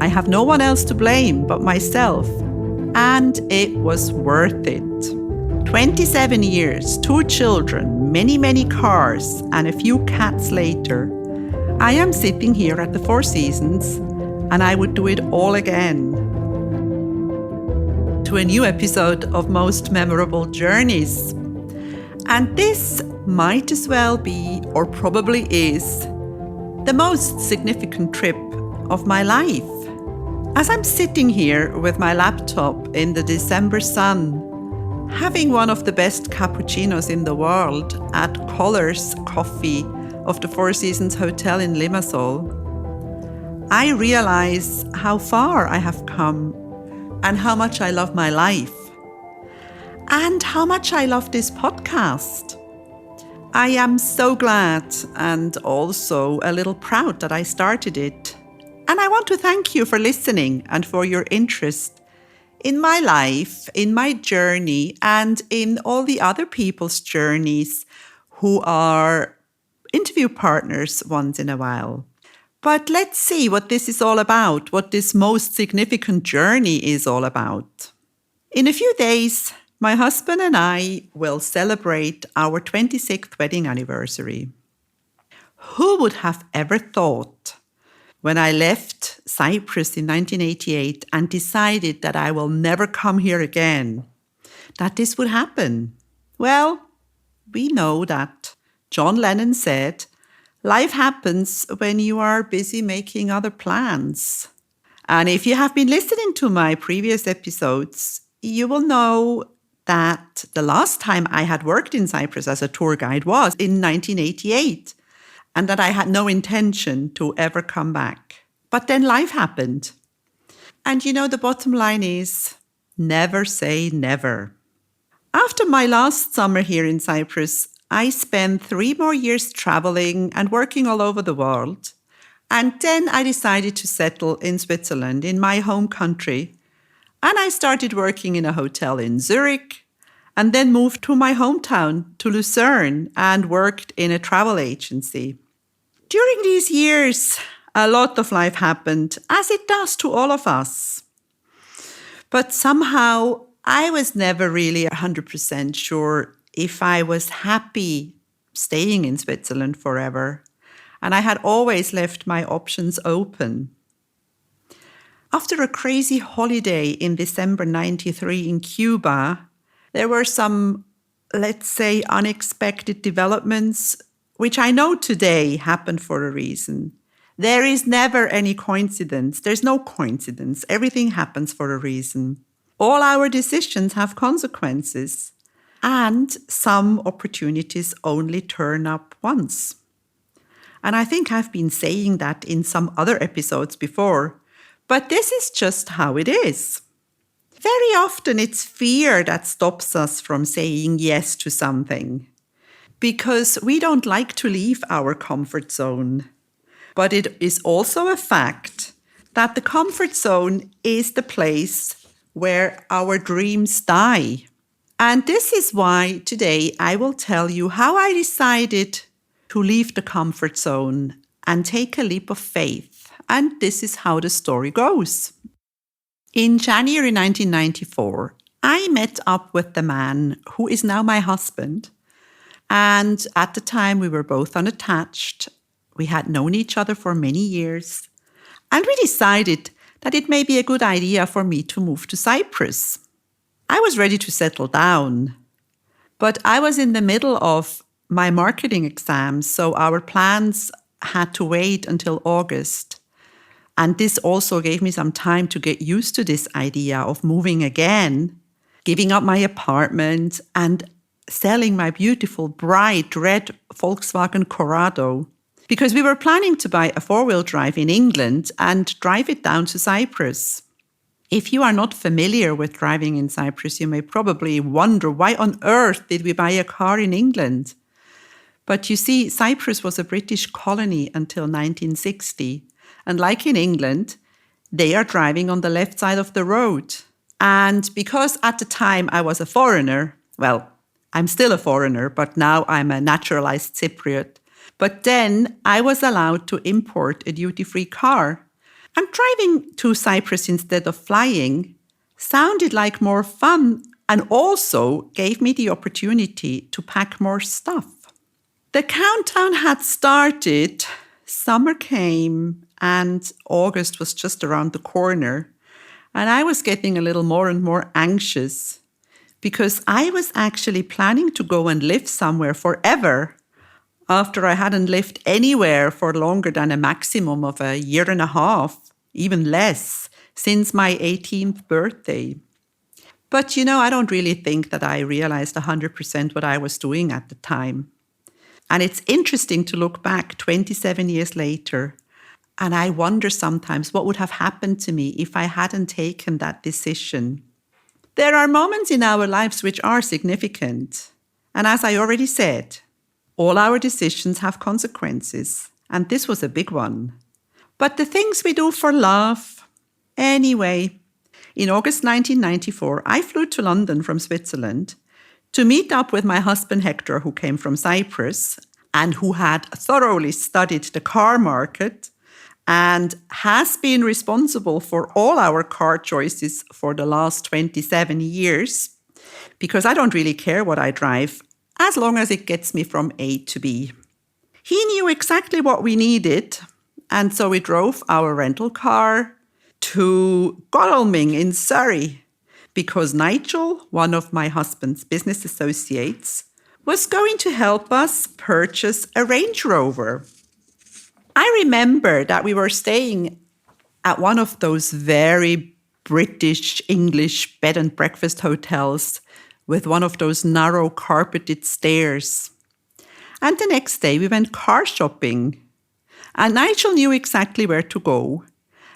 I have no one else to blame but myself. And it was worth it. 27 years, 2 children, many cars, and a few cats later, I am sitting here at the Four Seasons, and I would do it all again. To a new episode of Most Memorable Journeys. And this might as well be, or probably is, the most significant trip of my life. As I'm sitting here with my laptop in the December sun, having one of the best cappuccinos in the world at Colors Coffee of the Four Seasons Hotel in Limassol, I realize how far I have come and how much I love my life and how much I love this podcast. I am so glad and also a little proud that I started it. And I want to thank you for listening and for your interest in my life, in my journey, and in all the other people's journeys who are interview partners once in a while. But let's see what this is all about, what this most significant journey is all about. In a few days, my husband and I will celebrate our 26th wedding anniversary. Who would have ever thought, when I left Cyprus in 1988 and decided that I will never come here again, that this would happen? Well, we know that John Lennon said, life happens when you are busy making other plans. And if you have been listening to my previous episodes, you will know that the last time I had worked in Cyprus as a tour guide was in 1988. And that I had no intention to ever come back. But then life happened. And the bottom line is, never say never. After my last summer here in Cyprus, I spent 3 more years traveling and working all over the world. And then I decided to settle in Switzerland, in my home country. And I started working in a hotel in Zurich, and then moved to my hometown, to Lucerne, and worked in a travel agency. During these years, a lot of life happened, as it does to all of us. But somehow, I was never really 100% sure if I was happy staying in Switzerland forever. And I had always left my options open. After a crazy holiday in December 93 in Cuba, there were some, let's say, unexpected developments which I know today happened for a reason. There is never any coincidence. There's no coincidence. Everything happens for a reason. All our decisions have consequences. And some opportunities only turn up once. And I think I've been saying that in some other episodes before. But this is just how it is. Very often it's fear that stops us from saying yes to something. Because we don't like to leave our comfort zone. But it is also a fact that the comfort zone is the place where our dreams die. And this is why today I will tell you how I decided to leave the comfort zone and take a leap of faith. And this is how the story goes. In January 1994, I met up with the man who is now my husband. And at the time, we were both unattached. We had known each other for many years. And we decided that it may be a good idea for me to move to Cyprus. I was ready to settle down. But I was in the middle of my marketing exams, so our plans had to wait until August. And this also gave me some time to get used to this idea of moving again, giving up my apartment, and selling my beautiful, bright red Volkswagen Corrado, because we were planning to buy a 4-wheel drive in England and drive it down to Cyprus. If you are not familiar with driving in Cyprus, you may probably wonder, why on earth did we buy a car in England? But you see, Cyprus was a British colony until 1960. And like in England, they are driving on the left side of the road. And because at the time I was a foreigner, well, I'm still a foreigner, but now I'm a naturalized Cypriot. But then I was allowed to import a duty-free car. And driving to Cyprus instead of flying sounded like more fun and also gave me the opportunity to pack more stuff. The countdown had started, summer came, and August was just around the corner. And I was getting a little more and more anxious because I was actually planning to go and live somewhere forever after I hadn't lived anywhere for longer than a maximum of a year and a half, even less, since my 18th birthday. But I don't really think that I realized 100% what I was doing at the time. And it's interesting to look back 27 years later, and I wonder sometimes what would have happened to me if I hadn't taken that decision. There are moments in our lives which are significant. And as I already said, all our decisions have consequences, and this was a big one. But the things we do for love. Anyway, in August 1994, I flew to London from Switzerland to meet up with my husband Hector, who came from Cyprus and who had thoroughly studied the car market and has been responsible for all our car choices for the last 27 years, because I don't really care what I drive, as long as it gets me from A to B. He knew exactly what we needed, and so we drove our rental car to Godalming in Surrey, because Nigel, one of my husband's business associates, was going to help us purchase a Range Rover. I remember that we were staying at one of those very British English bed and breakfast hotels with one of those narrow carpeted stairs. And the next day we went car shopping. And Nigel knew exactly where to go.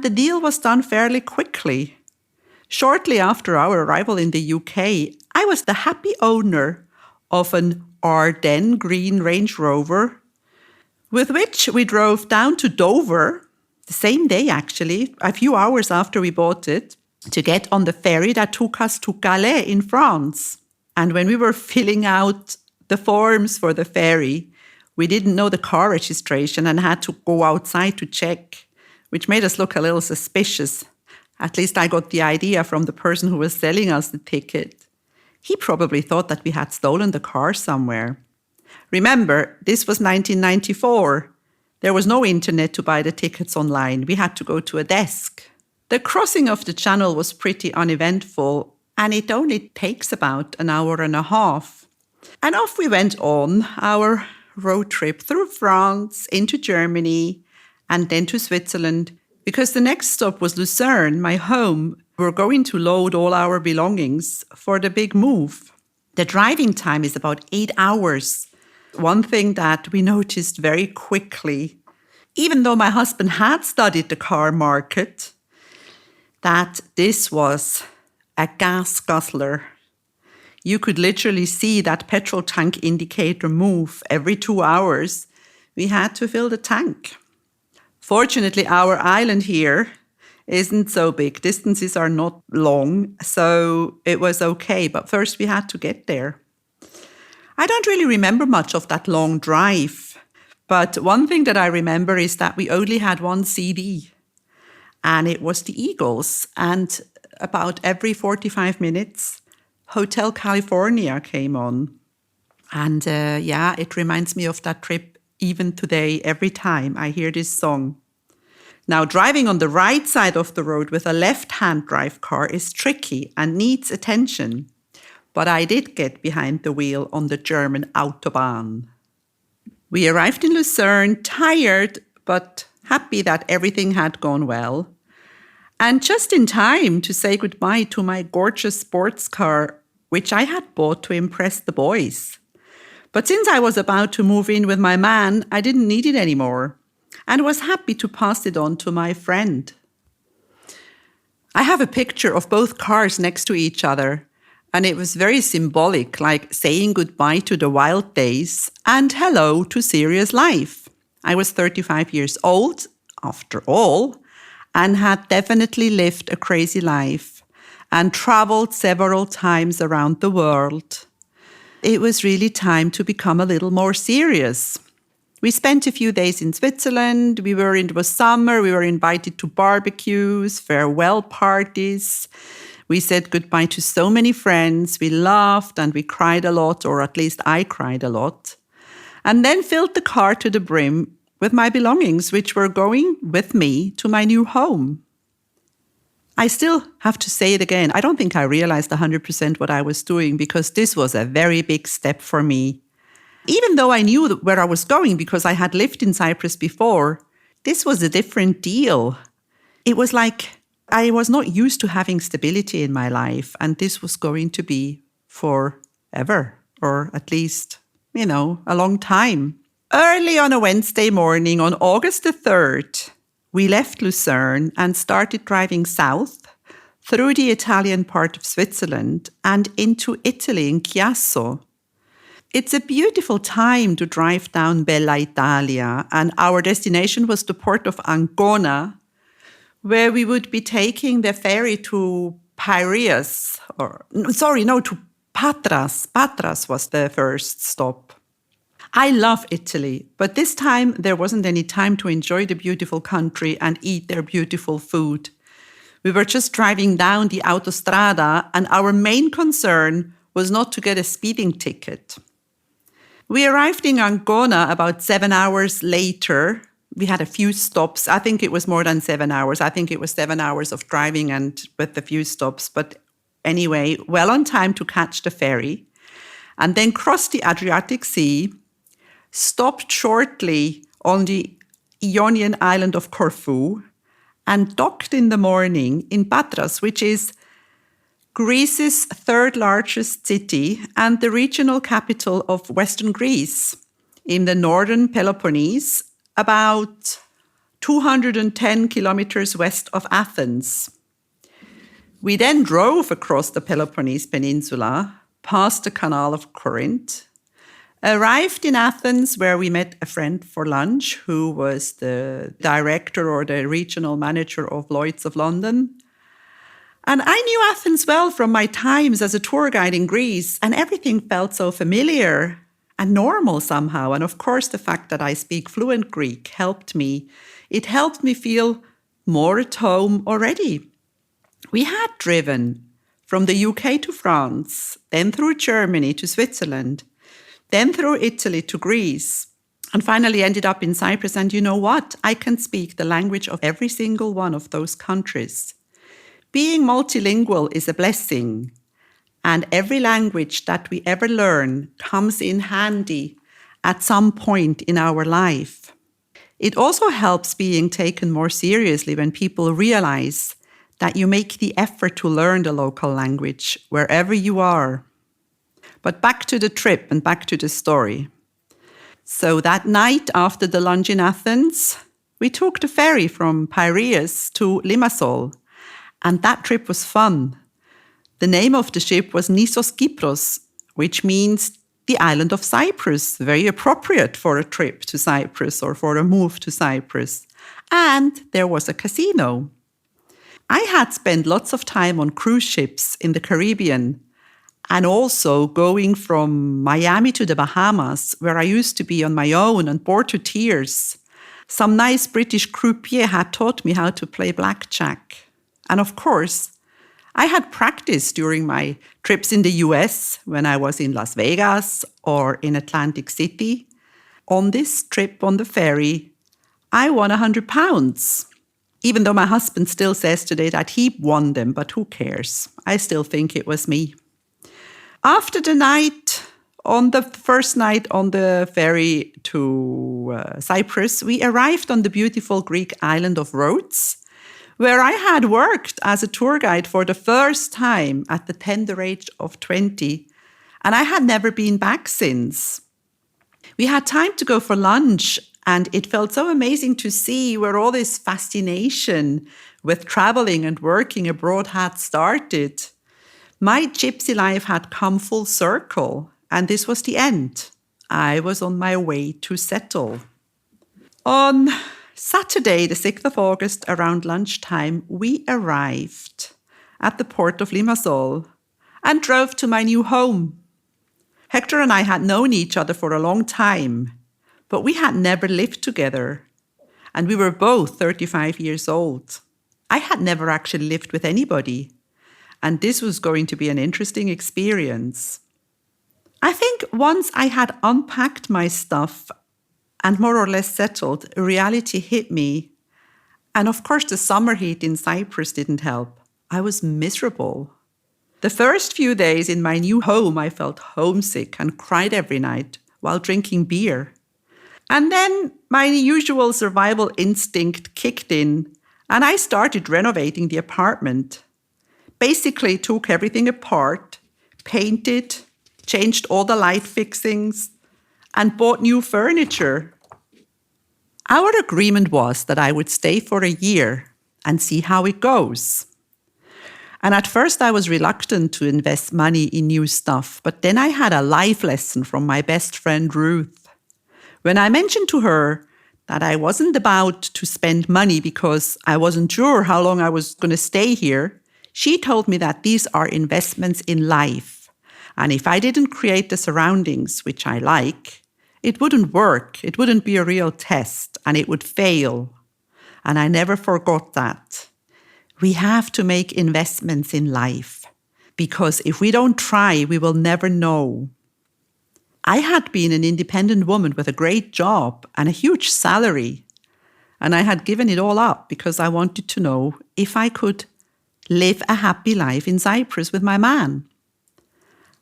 The deal was done fairly quickly. Shortly after our arrival in the UK, I was the happy owner of an Ardennes green Range Rover, with which we drove down to Dover, the same day actually, a few hours after we bought it, to get on the ferry that took us to Calais in France. And when we were filling out the forms for the ferry, we didn't know the car registration and had to go outside to check, which made us look a little suspicious. At least I got the idea from the person who was selling us the ticket. He probably thought that we had stolen the car somewhere. Remember, this was 1994. There was no internet to buy the tickets online. We had to go to a desk. The crossing of the channel was pretty uneventful, and it only takes about an hour and a half. And off we went on our road trip through France, into Germany, and then to Switzerland, because the next stop was Lucerne, my home. We were going to load all our belongings for the big move. The driving time is about 8 hours. One thing that we noticed very quickly, even though my husband had studied the car market, that this was a gas guzzler. You could literally see that petrol tank indicator move every 2 hours. We had to fill the tank. Fortunately, our island here isn't so big. Distances are not long, so it was okay. But first we had to get there. I don't really remember much of that long drive. But one thing that I remember is that we only had one CD. And it was the Eagles. And about every 45 minutes, Hotel California came on. And it reminds me of that trip even today, every time I hear this song. Now, driving on the right side of the road with a left-hand drive car is tricky and needs attention. But I did get behind the wheel on the German Autobahn. We arrived in Lucerne, tired, but happy that everything had gone well. And just in time to say goodbye to my gorgeous sports car, which I had bought to impress the boys. But since I was about to move in with my man, I didn't need it anymore and was happy to pass it on to my friend. I have a picture of both cars next to each other, and it was very symbolic, like saying goodbye to the wild days and hello to serious life. I was 35 years old, after all, and had definitely lived a crazy life and traveled several times around the world. It was really time to become a little more serious. We spent a few days in Switzerland. It was summer. We were invited to barbecues, farewell parties. We said goodbye to so many friends. We laughed and we cried a lot, or at least I cried a lot. And then filled the car to the brim with my belongings, which were going with me to my new home. I still have to say it again. I don't think I realized 100% what I was doing, because this was a very big step for me. Even though I knew where I was going because I had lived in Cyprus before, this was a different deal. It was like I was not used to having stability in my life, and this was going to be forever, or at least, a long time. Early on a Wednesday morning on August the 3rd, we left Lucerne and started driving south through the Italian part of Switzerland and into Italy in Chiasso. It's a beautiful time to drive down Bella Italia, and our destination was the port of Ancona, where we would be taking the ferry to Piraeus, to Patras. Patras was the first stop. I love Italy, but this time there wasn't any time to enjoy the beautiful country and eat their beautiful food. We were just driving down the autostrada, and our main concern was not to get a speeding ticket. We arrived in Ancona about 7 hours later. We had a few stops. I think it was more than 7 hours. I think it was 7 hours of driving and with a few stops. But anyway, well on time to catch the ferry. And then crossed the Adriatic Sea, stopped shortly on the Ionian island of Corfu, and docked in the morning in Patras, which is Greece's third largest city and the regional capital of Western Greece in the northern Peloponnese, about 210 kilometers west of Athens. We then drove across the Peloponnese Peninsula, past the Canal of Corinth, arrived in Athens, where we met a friend for lunch who was the director or the regional manager of Lloyd's of London. And I knew Athens well from my times as a tour guide in Greece, and everything felt so familiar and normal somehow. And of course, the fact that I speak fluent Greek helped me. It helped me feel more at home already. We had driven from the UK to France, then through Germany to Switzerland, then through Italy to Greece, and finally ended up in Cyprus. And you know what? I can speak the language of every single one of those countries. Being multilingual is a blessing, and every language that we ever learn comes in handy at some point in our life. It also helps being taken more seriously when people realize that you make the effort to learn the local language wherever you are. But back to the trip and back to the story. So that night after the lunch in Athens, we took the ferry from Piraeus to Limassol. And that trip was fun. The name of the ship was Nissos Kypros, which means the island of Cyprus, very appropriate for a trip to Cyprus or for a move to Cyprus. And there was a casino. I had spent lots of time on cruise ships in the Caribbean, and also going from Miami to the Bahamas, where I used to be on my own and bored to tears. Some nice British croupier had taught me how to play blackjack. And of course, I had practiced during my trips in the US when I was in Las Vegas or in Atlantic City. On this trip on the ferry, I won £100. Even though my husband still says today that he won them, but who cares? I still think it was me. After the first night on the ferry to Cyprus, we arrived on the beautiful Greek island of Rhodes, where I had worked as a tour guide for the first time at the tender age of 20, and I had never been back since. We had time to go for lunch, and it felt so amazing to see where all this fascination with traveling and working abroad had started. My gypsy life had come full circle, and this was the end. I was on my way to settle. On Saturday, the 6th of August, around lunchtime, we arrived at the port of Limassol and drove to my new home. Hector and I had known each other for a long time, but we had never lived together. And we were both 35 years old. I had never actually lived with anybody. And this was going to be an interesting experience. I think once I had unpacked my stuff and more or less settled, reality hit me. And of course, the summer heat in Cyprus didn't help. I was miserable. The first few days in my new home, I felt homesick and cried every night while drinking beer. And then my usual survival instinct kicked in, and I started renovating the apartment. Basically took everything apart, painted, changed all the light fixings, and bought new furniture. Our agreement was that I would stay for a year and see how it goes. And at first I was reluctant to invest money in new stuff, but then I had a life lesson from my best friend Ruth. When I mentioned to her that I wasn't about to spend money because I wasn't sure how long I was going to stay here, she told me that these are investments in life. And if I didn't create the surroundings, which I like, it wouldn't work. It wouldn't be a real test and it would fail. And I never forgot that. We have to make investments in life because if we don't try, we will never know. I had been an independent woman with a great job and a huge salary, and I had given it all up because I wanted to know if I could live a happy life in Cyprus with my man.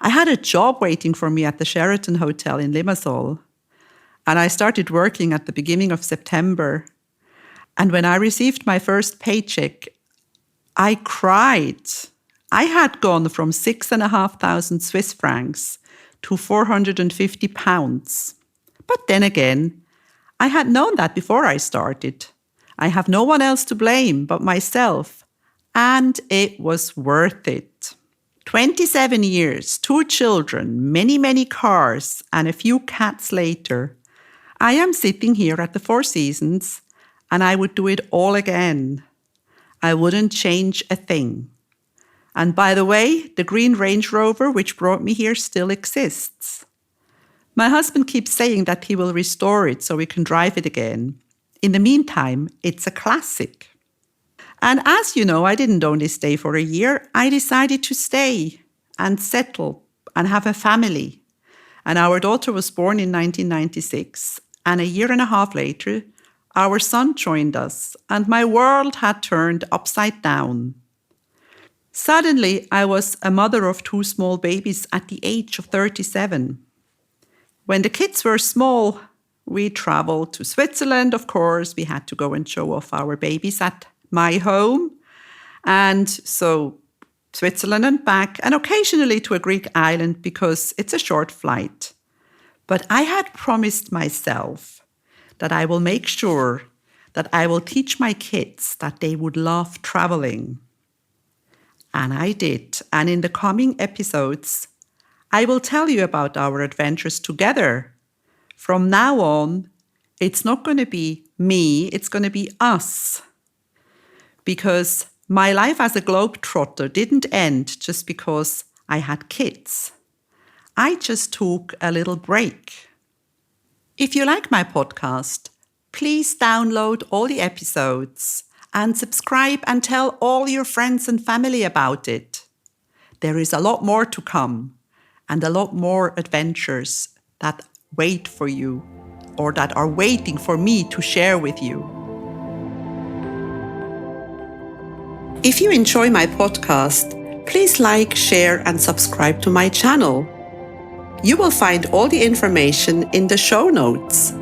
I had a job waiting for me at the Sheraton Hotel in Limassol, and I started working at the beginning of September. And when I received my first paycheck, I cried. I had gone from 6,500 Swiss francs to 450 pounds. But then again, I had known that before I started. I have no one else to blame but myself. And it was worth it. 27 years, 2 children, many cars, and a few cats later, I am sitting here at the Four Seasons, and I would do it all again. I wouldn't change a thing. And by the way, the green Range Rover, which brought me here, still exists. My husband keeps saying that he will restore it so we can drive it again. In the meantime, it's a classic. And as you know, I didn't only stay for a year. I decided to stay and settle and have a family. And our daughter was born in 1996. And a year and a half later, our son joined us, and my world had turned upside down. Suddenly, I was a mother of 2 small babies at the age of 37. When the kids were small, we traveled to Switzerland, of course. We had to go and show off our babies at my home. And so Switzerland and back, and occasionally to a Greek island because it's a short flight. But I had promised myself that I will make sure that I will teach my kids that they would love traveling. And I did. And in the coming episodes, I will tell you about our adventures together. From now on, it's not going to be me, it's going to be us. Because my life as a globetrotter didn't end just because I had kids. I just took a little break. If you like my podcast, please download all the episodes and subscribe and tell all your friends and family about it. There is a lot more to come and a lot more adventures that wait for you or that are waiting for me to share with you. If you enjoy my podcast, please like, share, and subscribe to my channel. You will find all the information in the show notes.